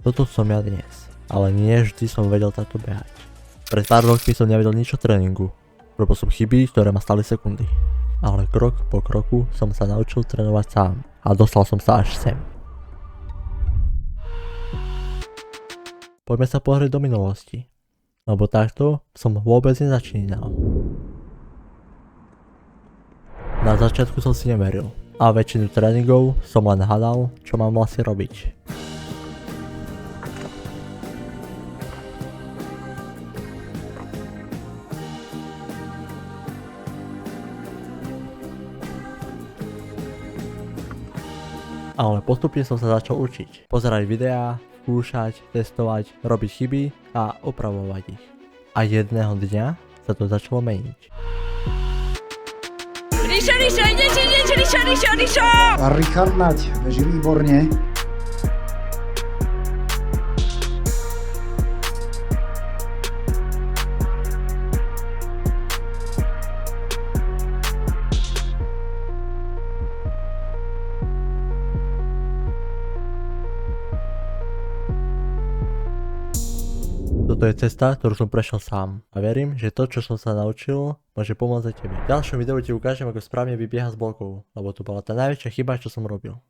Toto som ja dnes, ale nie vždy som vedel takto behať. Pred pár rokmi som nevedel nič o tréningu. Robil som chyby, ktoré ma stali sekundy. Ale krok po kroku som sa naučil trénovať sám a dostal som sa až sem. Poďme sa pozrieť do minulosti, lebo takto som vôbec nezačínal. Na začiatku som si neveril a väčšinu tréningov som len hádal, čo mám vlastne robiť. Ale postupne som sa začal učiť, pozerať videá, skúšať, testovať, robiť chyby a opravovať ich. A jedného dňa sa to začalo meniť. Ríšo! A Richard Nať beží výborne. Toto je cesta, ktorú som prešiel sám a verím, že to, čo som sa naučil, môže pomôcť aj tebe. V ďalšom videu ti ukážem, ako správne vybieha z blokov, lebo to bola tá najväčšia chyba, čo som robil.